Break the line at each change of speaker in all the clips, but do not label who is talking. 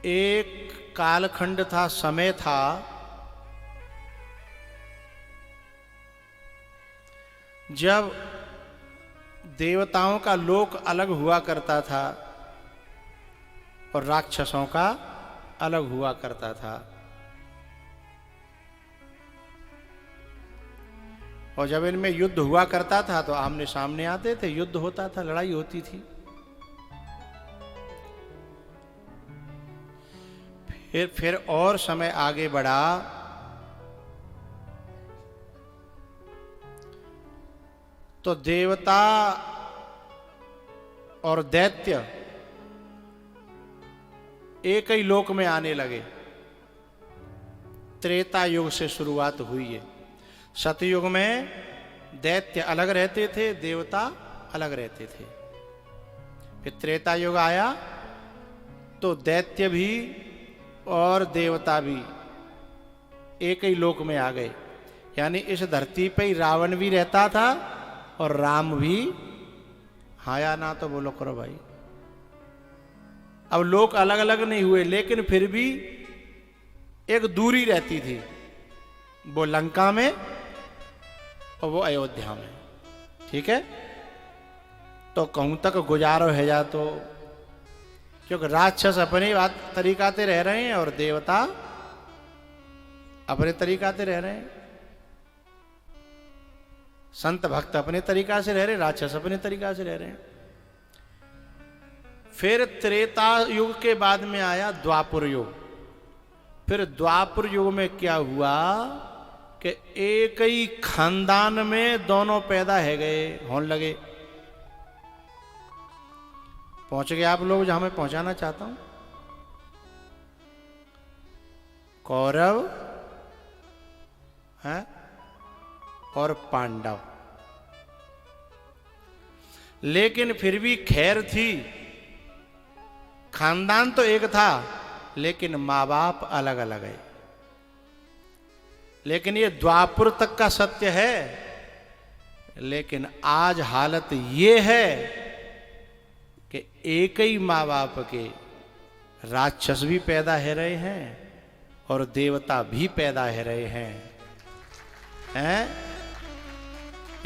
एक कालखंड था, समय था, जब देवताओं का लोक अलग हुआ करता था और राक्षसों का अलग हुआ करता था। और जब इनमें युद्ध हुआ करता था तो आमने सामने आते थे, युद्ध होता था, लड़ाई होती थी। फिर और समय आगे बढ़ा तो देवता और दैत्य एक ही लोक में आने लगे। त्रेता युग से शुरुआत हुई है। सतयुग में दैत्य अलग रहते थे, देवता अलग रहते थे। फिर त्रेता युग आया तो दैत्य भी और देवता भी एक ही लोक में आ गए। यानी इस धरती पे ही रावण भी रहता था और राम भी। हाँ या ना तो बोलो करो भाई। अब लोक अलग अलग नहीं हुए, लेकिन फिर भी एक दूरी रहती थी, वो लंका में और वो अयोध्या में। ठीक है, तो कहूं तक गुजारो है जा, तो क्योंकि राक्षस अपने तरीकाते रह रहे हैं और देवता अपने तरीकाते रह रहे हैं। संत भक्त अपने तरीका से रह रहे, राक्षस अपने तरीका से रह रहे हैं। फिर त्रेता युग के बाद में आया द्वापर युग। फिर द्वापर युग में क्या हुआ कि एक ही खानदान में दोनों पैदा है गए, होने लगे। पहुंच गए आप लोग जहां मैं पहुंचाना चाहता हूं। कौरव है और पांडव। लेकिन फिर भी खैर थी, खानदान तो एक था लेकिन माँ बाप अलग अलग है। लेकिन ये द्वापर तक का सत्य है। लेकिन आज हालत ये है कि एक ही माँ बाप के राक्षस भी पैदा है रहे हैं और देवता भी पैदा है रहे हैं।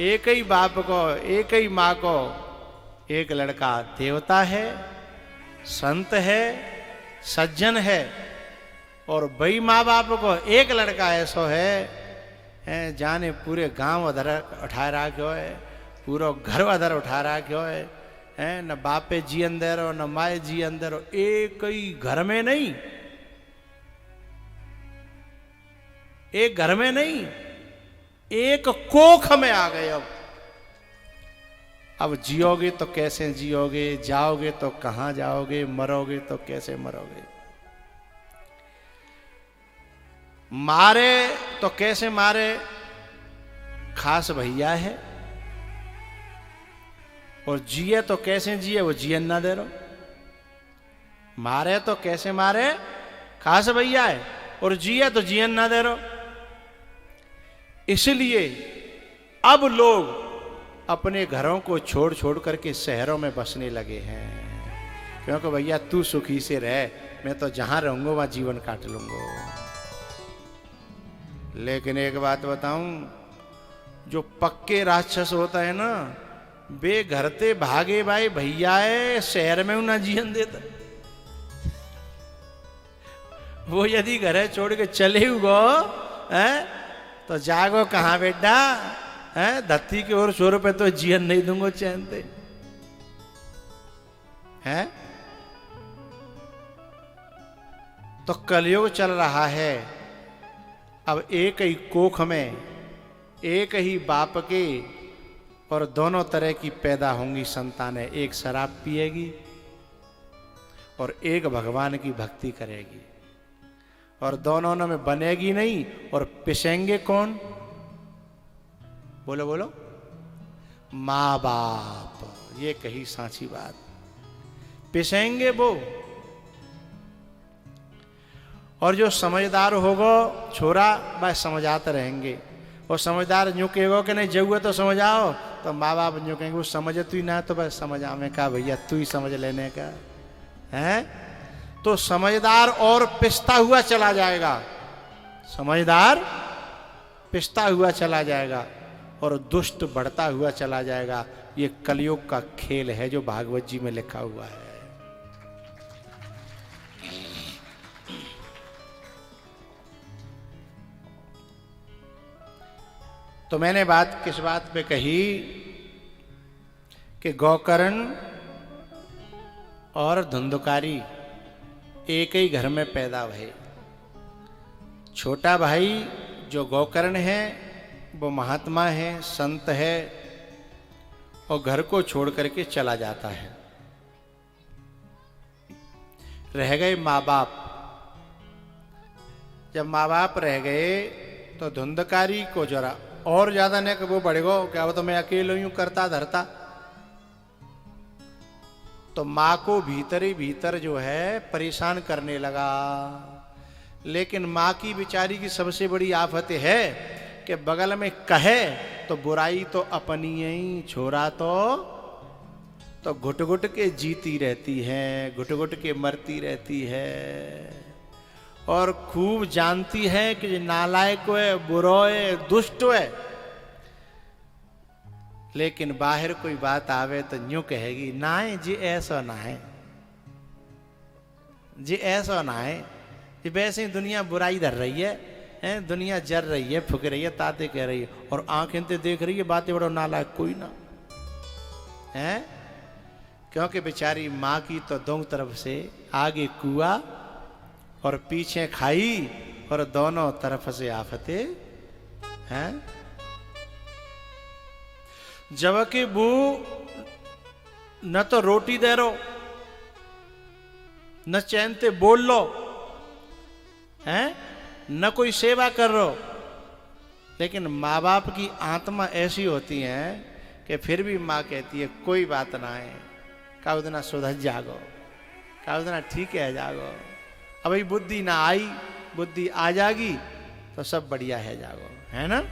एक ही बाप को, एक ही माँ को एक लड़का देवता है, संत है, सज्जन है, और बई माँ बाप को एक लड़का ऐसा है जाने पूरे गांव अधर उठा रखो है, पूरा घर अधर उठा रखो है, न बापे जी अंदर हो न माए जी अंदर हो। एक ही घर में नहीं, एक घर में नहीं, एक कोख में आ गए। अब जियोगे तो कैसे जियोगे, जाओगे तो कहां जाओगे, मरोगे तो कैसे मरोगे। मारे तो कैसे मारे, खास भैया है, और जिए तो कैसे जिए, वो जियन ना दे रहो। मारे तो कैसे मारे, खास भैया है, और जिए तो जियन ना दे रहो। इसलिए अब लोग अपने घरों को छोड़ छोड़ करके शहरों में बसने लगे हैं, क्योंकि भैया तू सुखी से रह, मैं तो जहां रहूंगा वहां जीवन काट लूंगा। लेकिन एक बात बताऊं, जो पक्के राक्षस होता है ना, बे घरते भागे भाई भैया है, शहर में ना जीवन देता। वो यदि घर छोड़ के चले गो तो जागो कहां बेटा, धरती की ओर छोर पे तो जीवन नहीं दूंगा चैन से। है तो कलयुग चल रहा है। अब एक ही कोख में एक ही बाप के और दोनों तरह की पैदा होंगी संतानें। एक शराब पिएगी और एक भगवान की भक्ति करेगी, और दोनों में बनेगी नहीं। और पिसेंगे कौन, बोलो बोलो, माँ बाप। ये कही सांची बात, पिसेंगे वो। और जो समझदार होगो छोरा, बस समझाते रहेंगे। और समझदार यूं कहेगो कि नहीं जरूर तो समझाओ, तो माँ बाप यूं कहेंगे वो समझ तू ही ना, तो बस समझा में का भैया तू ही समझ लेने का है। तो समझदार और पिसता हुआ चला जाएगा, समझदार पिसता हुआ चला जाएगा और दुष्ट बढ़ता हुआ चला जाएगा। ये कलयुग का खेल है जो भागवत जी में लिखा हुआ है। तो मैंने बात किस बात पे कही कि गोकर्ण और धुंधकारी एक ही घर में पैदा हुए। छोटा भाई जो गोकर्ण है वो महात्मा है, संत है और घर को छोड़ करके चला जाता है। रह गए माँ बाप। जब माँ बाप रह गए तो धुंधकारी को जरा और ज्यादा ने कि वो बढ़ेगा क्या, वो तो मैं अकेले यूं करता धरता। तो माँ को भीतर ही भीतर जो है परेशान करने लगा। लेकिन माँ की बेचारी की सबसे बड़ी आफत है कि बगल में कहे तो बुराई तो अपनी ही, छोरा तो घुट घुट के जीती रहती है, घुट घुट के मरती रहती है और खूब जानती है कि नालायक है, बुरा है, दुष्ट है। लेकिन बाहर कोई बात आवे तो यूं कहेगी ना है जी, ऐसा ना है जी, ऐसा ना है जी। वैसे ही दुनिया बुराई धर रही है, दुनिया जर रही है, फुक रही है, ताते कह रही है और आंखें ते देख रही है, बातें बड़ो नालायक कोई ना है। क्योंकि बेचारी माँ की तो दोनों तरफ से आगे कुआ और पीछे खाई और दोनों तरफ से आफते हैं। जबकि वो न तो रोटी दे रो, न चैन ते बोल लो, हैं, न कोई सेवा कर रो। लेकिन माँ बाप की आत्मा ऐसी होती है कि फिर भी माँ कहती है कोई बात ना है, का उतना सुधर जागो, का उतना ठीक है जागो। अब बुद्धि ना आई, बुद्धि आ जाएगी तो सब बढ़िया है जागो, है ना।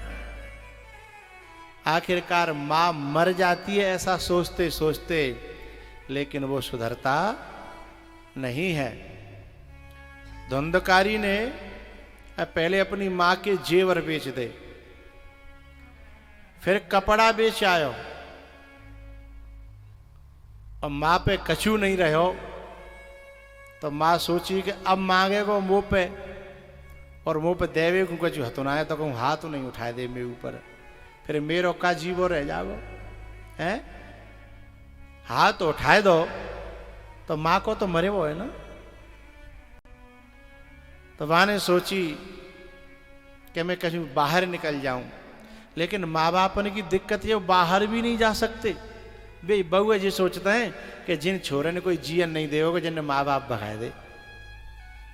आखिरकार मां मर जाती है ऐसा सोचते सोचते, लेकिन वो सुधरता नहीं है। धुंधकारी ने पहले अपनी मां के जेवर बेच दे, फिर कपड़ा बेच आयो और मां पे कछू नहीं रहो तो मां सोची कि अब मांगेगा मुंह पे और मुंह पे देवे को कछु हथुनाए तो कहूँ हाथ नहीं उठाए दे मेरे ऊपर, फिर मेरो का जीवो रह जाओ है। हाथ उठाए दो तो मां को तो मरे वो है ना। तो मां ने सोची कि मैं कहीं बाहर निकल जाऊं, लेकिन माँ बाप की दिक्कत है वो बाहर भी नहीं जा सकते। वे बहुए जी सोचते हैं कि जिन छोरे ने कोई जीवन नहीं देगा, जिन माँ बाप भगा दे,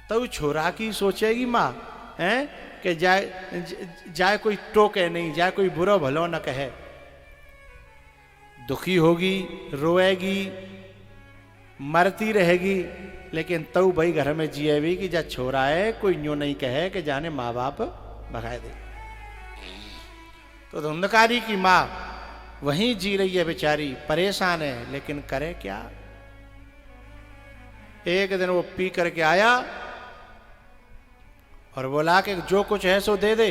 तो छोरा की सोचेगी माँ है कि जाए कोई टोके नहीं, जाए कोई बुरा भलो न कहे। दुखी होगी, रोएगी, मरती रहेगी, लेकिन तू भाई घर में जिएवी कि जा छोरा है कोई यूं नहीं कहे कि जाने माँ बाप भगा दे। तो धुंधकारी की माँ वहीं जी रही है बेचारी, परेशान है, लेकिन करे क्या। एक दिन वो पी करके आया और बोला कि जो कुछ है सो दे दे,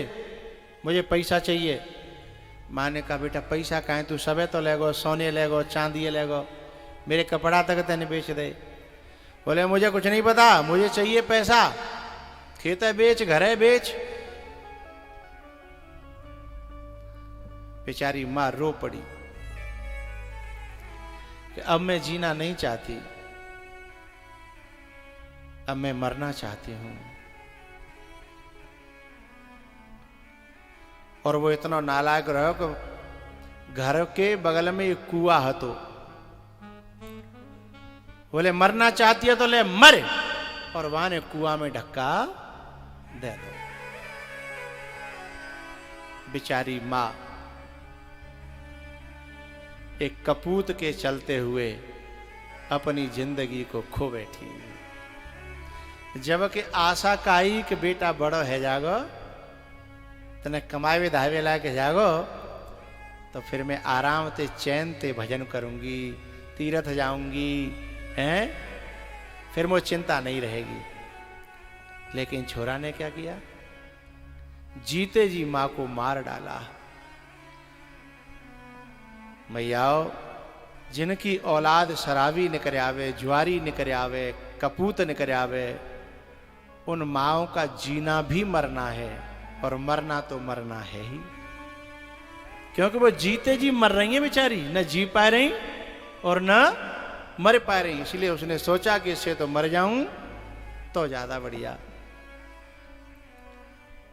मुझे पैसा चाहिए। माँ ने कहा बेटा पैसा कहाँ, तू सबे तो लेगो, सोने लेगो, चांदी लेगो, मेरे कपड़ा तक तेने बेच दे। बोले मुझे कुछ नहीं पता, मुझे चाहिए पैसा, खेत है बेच, घर है बेच। बेचारी मां रो पड़ी कि अब मैं जीना नहीं चाहती, अब मैं मरना चाहती हूं। और वो इतना नालायक रहो कि घर के बगल में एक कुआ है, तो बोले मरना चाहती है तो ले मर, और वहां ने कुआ में धक्का दे दो। बेचारी मां एक कपूत के चलते हुए अपनी जिंदगी को खो बैठी। जबकि आशा काई कि बेटा बड़ो है जागो, तने कमावे धावे ला के जागो, तो फिर मैं आराम ते चैन ते भजन करूंगी, तीर्थ जाऊंगी, हैं, फिर वो चिंता नहीं रहेगी। लेकिन छोरा ने क्या किया, जीते जी मां को मार डाला। मैयाओ, जिनकी औलाद शराबी निकर आवे, जुआरी निकर आवे, कपूत निकर आवे, उन माओं का जीना भी मरना है, और मरना तो मरना है ही, क्योंकि वो जीते जी मर रही है बेचारी, न जी पा रही और न मर पा रही। इसलिए उसने सोचा कि इससे तो मर जाऊं तो ज्यादा बढ़िया।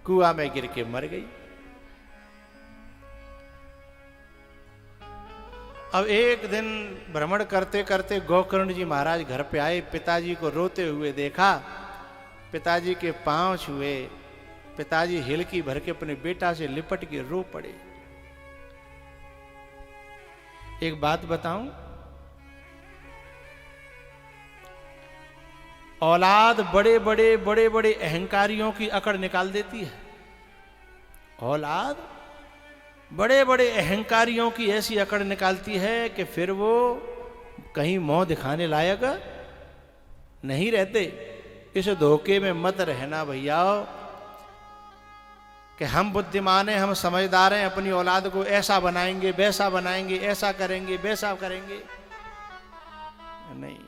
कुआं में गिर के मर गई। अब एक दिन भ्रमण करते करते गोकर्ण जी महाराज घर पे आए, पिताजी को रोते हुए देखा, पिताजी के पांव छुए, पिताजी हिलकी भर के अपने बेटा से लिपट के रो पड़े। एक बात बताऊं, औलाद बड़े बड़े अहंकारियों की अकड़ निकाल देती है। औलाद बड़े बड़े अहंकारियों की ऐसी अकड़ निकालती है कि फिर वो कहीं मुंह दिखाने लायक नहीं रहते। इस धोखे में मत रहना भैया कि हम बुद्धिमान हैं, हम समझदार हैं, अपनी औलाद को ऐसा बनाएंगे, वैसा बनाएंगे, ऐसा करेंगे, वैसा करेंगे। नहीं,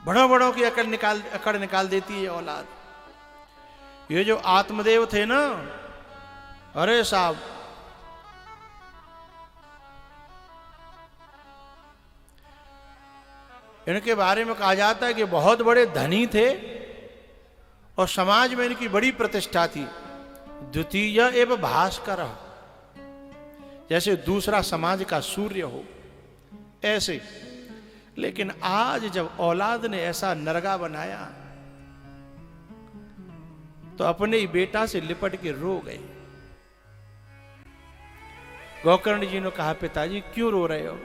बड़ों की अकड़ निकाल देती है औलाद। ये जो आत्मदेव थे ना, अरे साहब, इनके बारे में कहा जाता है कि बहुत बड़े धनी थे और समाज में इनकी बड़ी प्रतिष्ठा थी। द्वितीय एवं भास्कर, जैसे दूसरा समाज का सूर्य हो, ऐसे। लेकिन आज जब औलाद ने ऐसा नरगा बनाया तो अपने ही बेटा से लिपट के रो गए। गोकर्ण जी ने कहा, पिताजी क्यों रो रहे हो?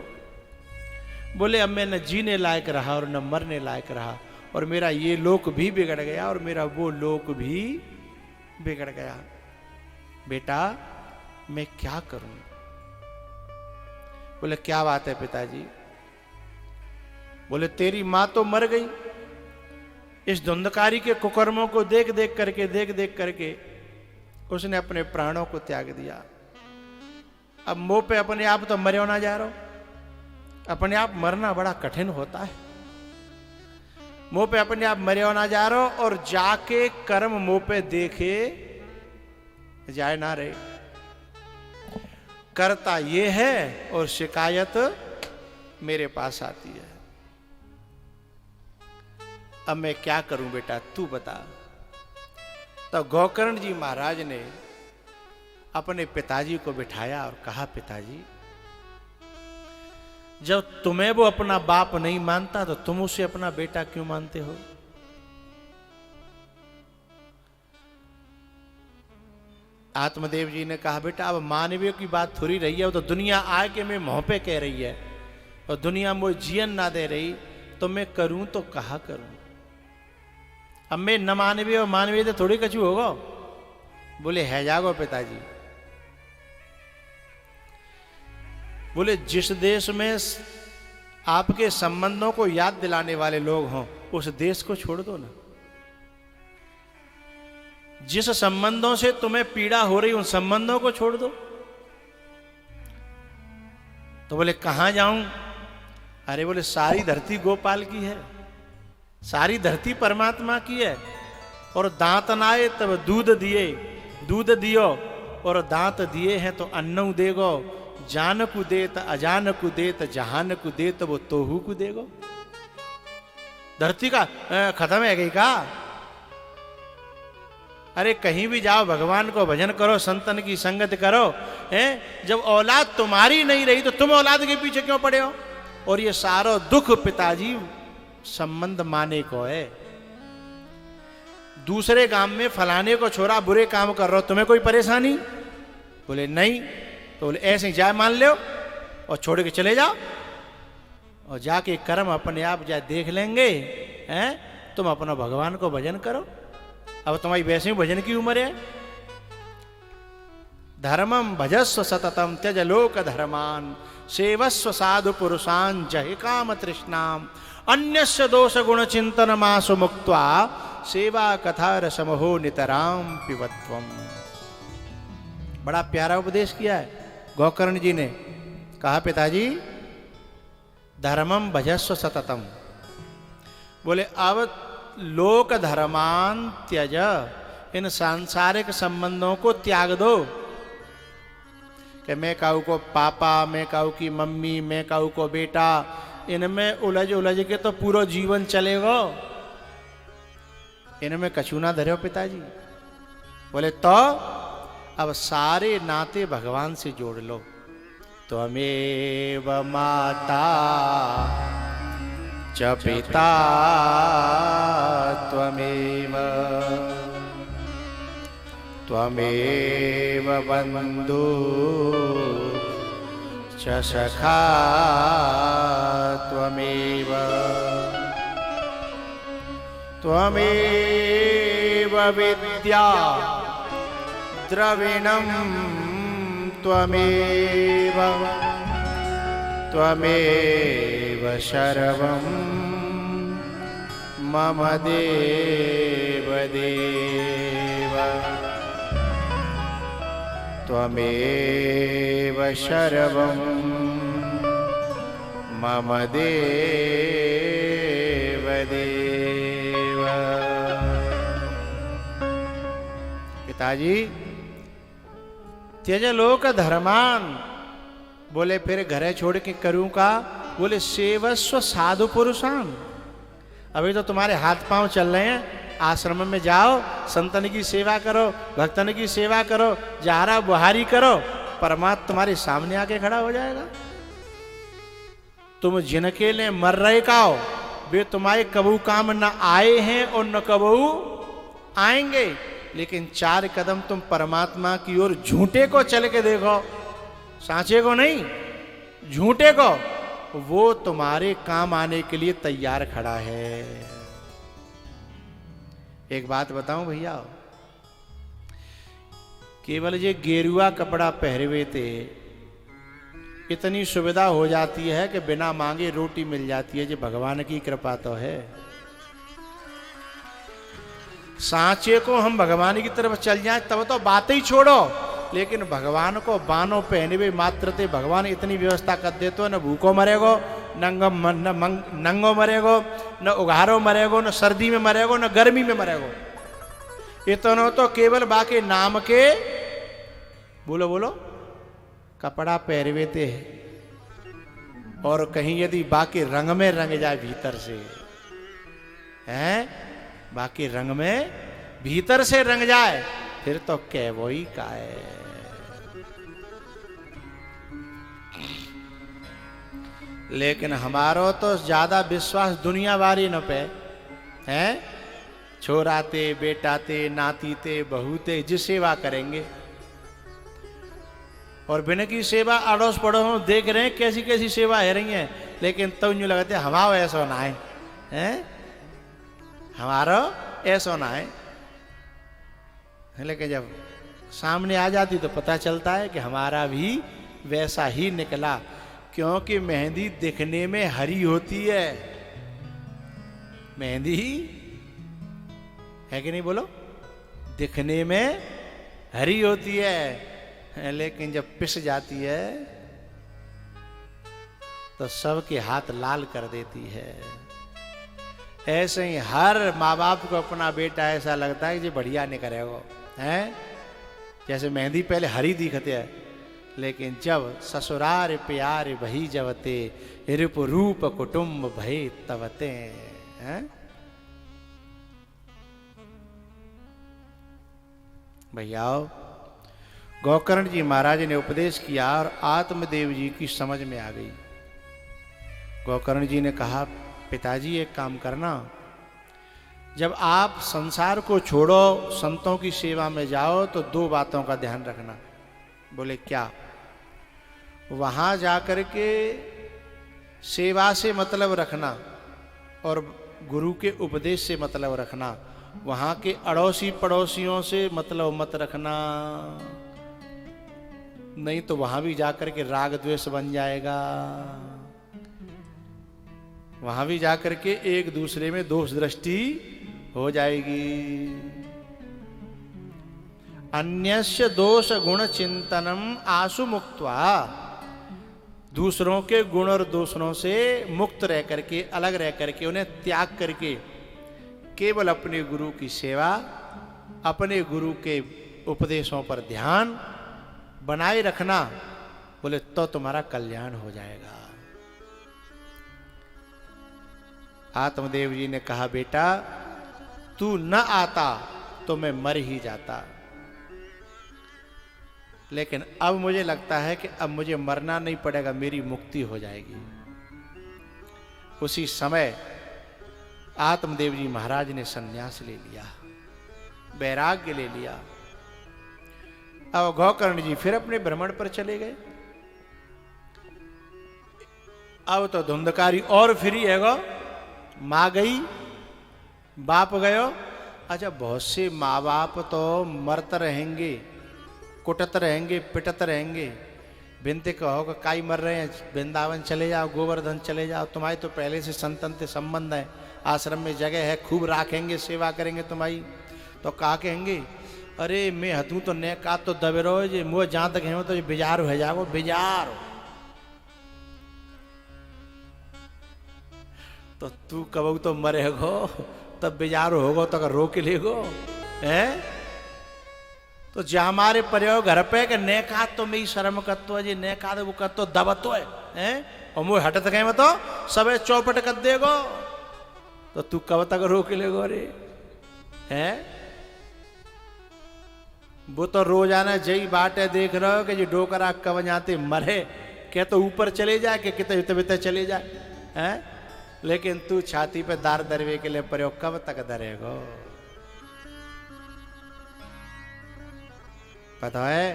बोले, अब मैं न जीने लायक रहा और न मरने लायक रहा, और मेरा ये लोक भी बिगड़ गया और मेरा वो लोक भी बिगड़ गया। बेटा मैं क्या करूं? बोले, क्या बात है पिताजी? बोले, तेरी मां तो मर गई। इस धुंधकारी के कुकर्मों को देख देख करके उसने अपने प्राणों को त्याग दिया। अब मुंह पे अपने आप तो मरे होना जा रहा हो। अपने आप मरना बड़ा कठिन होता है। मुंह पे अपने आप मरे होना जा रहा हो और जाके कर्म मुंह पे देखे जाए ना रहे। करता ये है और शिकायत मेरे पास आती है। अब मैं क्या करूं बेटा, तू बता। तो गोकर्ण जी महाराज ने अपने पिताजी को बिठाया और कहा, पिताजी जब तुम्हें वो अपना बाप नहीं मानता तो तुम उसे अपना बेटा क्यों मानते हो? आत्मदेव जी ने कहा, बेटा अब मानवीय की बात थोड़ी रही है, वो तो दुनिया आके मैं मुंह पे कह रही है और दुनिया मुझे जीवन ना दे रही, तो मैं करूं तो कहा करूं? अब मैं न मानवीय और मानवीय तो थोड़ी कछु होगा। बोले, है जागो पिताजी। बोले, जिस देश में आपके संबंधों को याद दिलाने वाले लोग हों उस देश को छोड़ दो ना। जिस संबंधों से तुम्हें पीड़ा हो रही उन संबंधों को छोड़ दो। तो बोले, कहां जाऊं? अरे बोले, सारी धरती गोपाल की है, सारी धरती परमात्मा की है। और दांत नाए तब दूध दिए, दूध दियो और दांत दिए हैं तो अन्नऊ देगो। जान को देत अजान को देत जहान को देत वो तोहू को देगो। धरती का खत्म है गई का? अरे कहीं भी जाओ, भगवान को भजन करो, संतन की संगत करो। जब औलाद तुम्हारी नहीं रही तो तुम औलाद के पीछे क्यों पड़े हो? और ये सारा दुख पिताजी संबंध माने को है। दूसरे गांव में फलाने को छोरा बुरे काम कर रहा हो, तुम्हें कोई परेशानी? बोले नहीं। तो बोले, ऐसे ही जाए मान लो और छोड़ के चले जाओ और जाके कर्म अपने आप जा देख लेंगे। तुम अपना भगवान को भजन करो। अब तुम्हारी वैसे ही भजन की उम्र है। धर्मम भजस्व सततम त्यज लोक धर्मान सेवस्व साधु पुरुषान जहि काम तृष्णाम अन्यस्य दोष गुण चिंतन मासु मुक्त्वा सेवा कथा रसमहो नितराम पिबत्वम। बड़ा प्यारा उपदेश किया है गोकर्ण जी ने। कहा पिताजी धर्मम भजस्व सततम। बोले अब लोक धर्मान त्यज, इन सांसारिक संबंधों को त्याग दो। कि मैं काऊ को पापा, मैं काऊ की मम्मी, मैं काऊ को बेटा, इनमें उलझ उलझ के तो पूरा जीवन चलेगा, इनमें कछु ना धरो पिताजी। बोले तो अब सारे नाते भगवान से जोड़ लो। त्वमेव माता च पिता त्वमेव, त्वमेव बन्धु च सखा त्वमेव, त्वमेव विद्या द्रविणं त्वमेव, त्वमेव सर्वं मम देव देव, त्वमेव सर्वं मम देव देव। पिताजी त्यज लोक धर्मान। बोले फिर घरे छोड़ के करूं का? बोले सेवस्व साधु पुरुषान। अभी तो तुम्हारे हाथ पांव चल रहे हैं, आश्रम में जाओ, संतन की सेवा करो, भक्तन की सेवा करो, जहारा बुहारी करो, परमात्मा तुम्हारे सामने आके खड़ा हो जाएगा। तुम जिनके लिए मर रहे का हो, वे तुम्हारे कबू काम न आए हैं और न कबू आएंगे, लेकिन 4 कदम तुम परमात्मा की ओर झूठे को चल के देखो, सांचे को नहीं, झूठे को, वो तुम्हारे काम आने के लिए तैयार खड़ा है। एक बात बताऊं भैया, केवल ये गेरुआ कपड़ा पहरवे थे, इतनी सुविधा हो जाती है कि बिना मांगे रोटी मिल जाती है। ये भगवान की कृपा तो है। सांचे को हम भगवान की तरफ चल जाएं तब तो बात ही छोड़ो, लेकिन भगवान को बानो पहनवे मात्र ते भगवान इतनी व्यवस्था कर देते हो, न भूखो मरेगो, नंगो मरेगो, न उघारो मरेगो, न सर्दी में मरेगो, न गर्मी में मरेगो। इतना तो केवल बाकी नाम के बोलो बोलो कपड़ा पहरवे ते है, और कहीं यदि बाकी रंग में रंग जाए भीतर से, हैं बाकी रंग में भीतर से रंग जाए, फिर तो क्या वही का है। लेकिन हमारो तो ज्यादा विश्वास दुनिया वारी न पे हैं। छोराते, बेटाते, नातीते, बहुते जिस सेवा करेंगे, और बिना की सेवा अड़ोस पड़ोस देख रहे हैं कैसी कैसी सेवा है रही है, लेकिन तो यूं लगते हमारा ऐसा ना है, हैं हमारा ऐसा ना है। लेकिन जब सामने आ जाती तो पता चलता है कि हमारा भी वैसा ही निकला, क्योंकि मेहंदी दिखने में हरी होती है। मेहंदी है कि नहीं बोलो, दिखने में हरी होती है, लेकिन जब पिस जाती है तो सबके हाथ लाल कर देती है। ऐसे ही हर माँ बाप को अपना बेटा ऐसा लगता है कि बढ़िया नहीं करेगा, हैं जैसे मेहंदी पहले हरी दिखते है, लेकिन जब ससुरार प्यार भई जवते, रूप रूप कुटुंब भय तवते, हैं भैयाओ। गोकर्ण जी महाराज ने उपदेश किया और आत्मदेव जी की समझ में आ गई। गोकर्ण जी ने कहा पिताजी एक काम करना, जब आप संसार को छोड़ो संतों की सेवा में जाओ तो 2 बातों का ध्यान रखना। बोले क्या? वहां जाकर के सेवा से मतलब रखना और गुरु के उपदेश से मतलब रखना। वहां के अड़ोसी पड़ोसियों से मतलब मत रखना, नहीं तो वहां भी जाकर के राग द्वेष बन जाएगा। वहां भी जाकर के एक दूसरे में दोष दृष्टि हो जाएगी। अन्यस्य दोष गुण चिंतनम आसु मुक्त्वा, दूसरों के गुण और दोषों से मुक्त रह करके, अलग रह करके, उन्हें त्याग करके केवल अपने गुरु की सेवा, अपने गुरु के उपदेशों पर ध्यान बनाए रखना, बोले तो तुम्हारा कल्याण हो जाएगा। आत्मदेव जी ने कहा, बेटा तू न आता तो मैं मर ही जाता, लेकिन अब मुझे लगता है कि अब मुझे मरना नहीं पड़ेगा, मेरी मुक्ति हो जाएगी। उसी समय आत्मदेव जी महाराज ने संन्यास ले लिया, वैराग्य ले लिया। अब गोकर्ण जी फिर अपने भ्रमण पर चले गए। अब तो धुंधकारी और फ्री है गो, माँ गई, बाप गयो। अच्छा, बहुत से माँ बाप तो मरत रहेंगे, कुटत रहेंगे, पिटत रहेंगे, बिनते कहो कि काई मर रहे हैं, वृंदावन चले जाओ, गोवर्धन चले जाओ, तुम्हारी तो पहले से संतन से संबंध है, आश्रम में जगह है, खूब राखेंगे, सेवा करेंगे तुम्हारी। तो कहा कहेंगे, अरे मैं हतू तो ने का तो दबे रहो जे मुँह जहाँ तक है तो बेजार हो जाओ, बेजार। तो तू कब तो मरेगो, तब बेजार होगो तो अगर रोक लेगो है। तो जो हमारे प्रयोग घर पे के ने का तो मैं शर्म करतो जी, ने का वो करतो दबतो है, और मुँह हटत गए तो सबे चौपट कर देगो, तो तू कब तक रोक लेगो रे हैं। वो तो रोजाना जई बाटे देख रहे हो कि जो डोकरा कब जाते मरे, क्या तो ऊपर चले जाए कि कितने बिते चले जाए हैं, लेकिन तू छाती पे दार दरवे के लिए प्रयोग कब तक दरेगो। पता है,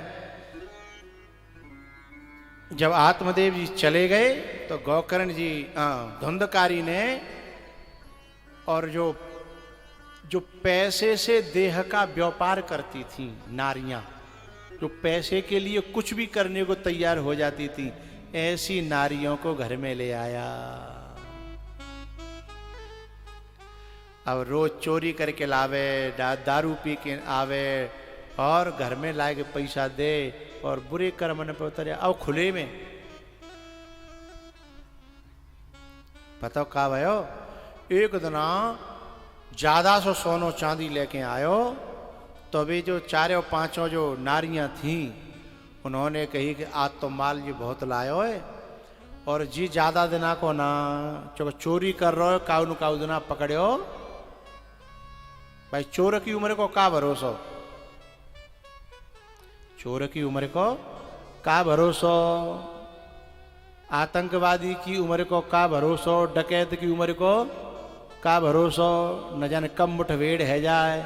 जब आत्मदेव जी चले गए तो गोकर्ण जी, धुंधकारी ने, और जो पैसे से देह का व्यापार करती थी नारियां, जो पैसे के लिए कुछ भी करने को तैयार हो जाती थी, ऐसी नारियों को घर में ले आया। अब रोज चोरी करके लावे, दारू पी के आवे, और घर में लाए के पैसा दे, और बुरे कर्म पे उतरे। अब खुले में पता का भयो, एक दिना ज्यादा सो सोनो चांदी लेके आयो, तो अभी जो चारों पांचों जो नारियां थी, उन्होंने कही कि आज तो माल जी बहुत लायो है, और जी ज्यादा दिना को ना चोरी कर रहे हो, काउ न काउ दिना पकड़ो। भाई चोर की उम्र को का भरोसा, चोर की उम्र को का भरोसा, आतंकवादी की उम्र को का भरोसा, डकैत की उम्र को का भरोसा, न जाने कब मुठभेड़ है जाए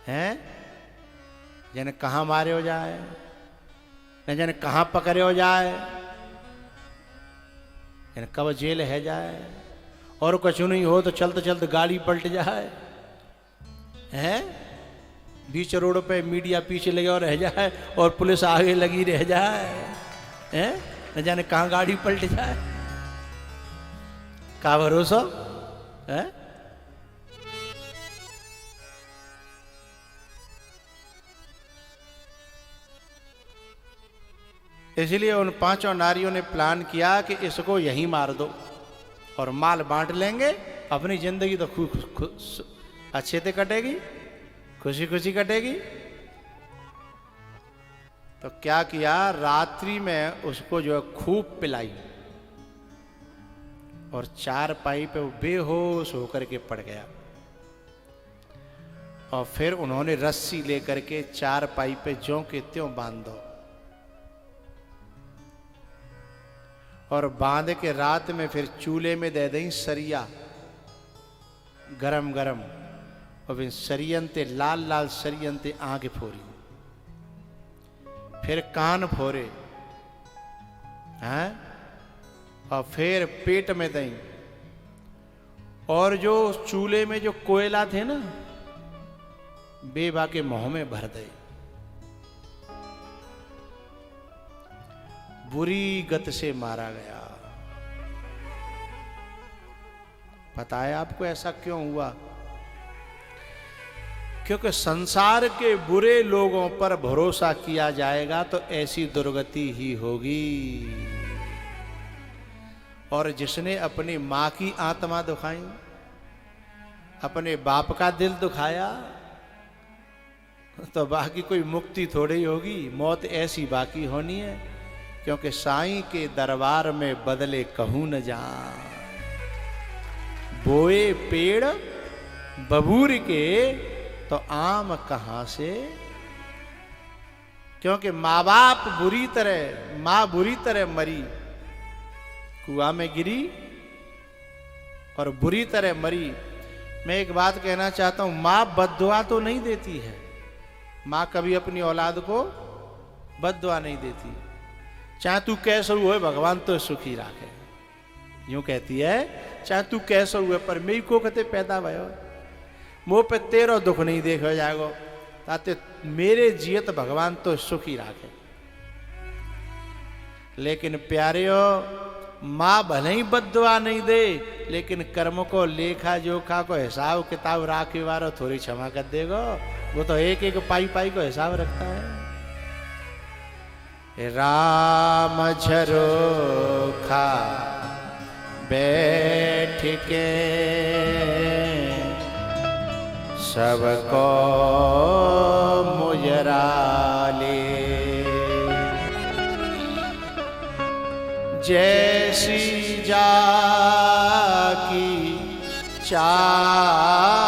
हैं, जाने कहाँ मारे हो जाए, न जाने कहाँ पकड़े हो जाए, जाने कब जेल है जाए, और कुछ नहीं हो तो चलते चलते गाड़ी पलट जाए हैं, बीच रोड पे मीडिया पीछे लगे और रह जाए, और पुलिस आगे लगी रह जाए हैं, न जाने कहाँ गाड़ी पलट जाए, का भरोसा है। इसलिए उन पांचों नारियों ने प्लान किया कि इसको यहीं मार दो और माल बांट लेंगे, अपनी जिंदगी तो अच्छे से कटेगी, खुशी खुशी कटेगी। तो क्या किया, रात्रि में उसको जो है खूब पिलाई, और चारपाई पे वो बेहोश होकर के पड़ गया, और फिर उन्होंने रस्सी लेकर के चारपाई पे ज्यों के त्यों बांध दो, और बांध के रात में फिर चूल्हे में दे दें सरिया गरम गरम, और फिर सरियंते लाल लाल सरियंते आंख फोरी, फिर कान फोरे हैं, और फिर पेट में दें, और जो चूल्हे में जो कोयला थे ना, बेबा के मुंह में भर दे। बुरी गत से मारा गया। पता है आपको ऐसा क्यों हुआ? क्योंकि संसार के बुरे लोगों पर भरोसा किया जाएगा तो ऐसी दुर्गति ही होगी। और जिसने अपनी मां की आत्मा दुखाई, अपने बाप का दिल दुखाया, तो बाकी कोई मुक्ति थोड़ी होगी, मौत ऐसी बाकी होनी है। क्योंकि साईं के दरबार में बदले कहूं न जा, बोए पेड़ बबूर के तो आम कहां से। क्योंकि माँ बाप बुरी तरह, मां बुरी तरह मरी, कुआं में गिरी और बुरी तरह मरी। मैं एक बात कहना चाहता हूं, मां बद्दुआ तो नहीं देती है, मां कभी अपनी औलाद को बद्दुआ नहीं देती। चाहे तू कैसा हुए भगवान तो सुखी राखे, यूं कहती है, चाहे तू कैसा हुए पर मेरी को कहते पैदा भयो, मुंह पे तेरो दुख नहीं देखो जाएगो, ताते मेरे जियत भगवान तो सुखी राखे। लेकिन प्यारियो, मां भले ही बद्दुआ नहीं दे, लेकिन कर्म को लेखा जोखा को हिसाब किताब राखे वारो थोड़ी क्षमा कर देगो। वो तो एक एक पाई पाई को हिसाब रखता है। राम झरोखा बैठ के सबको मुजरा ले, जैसी जाकी चाह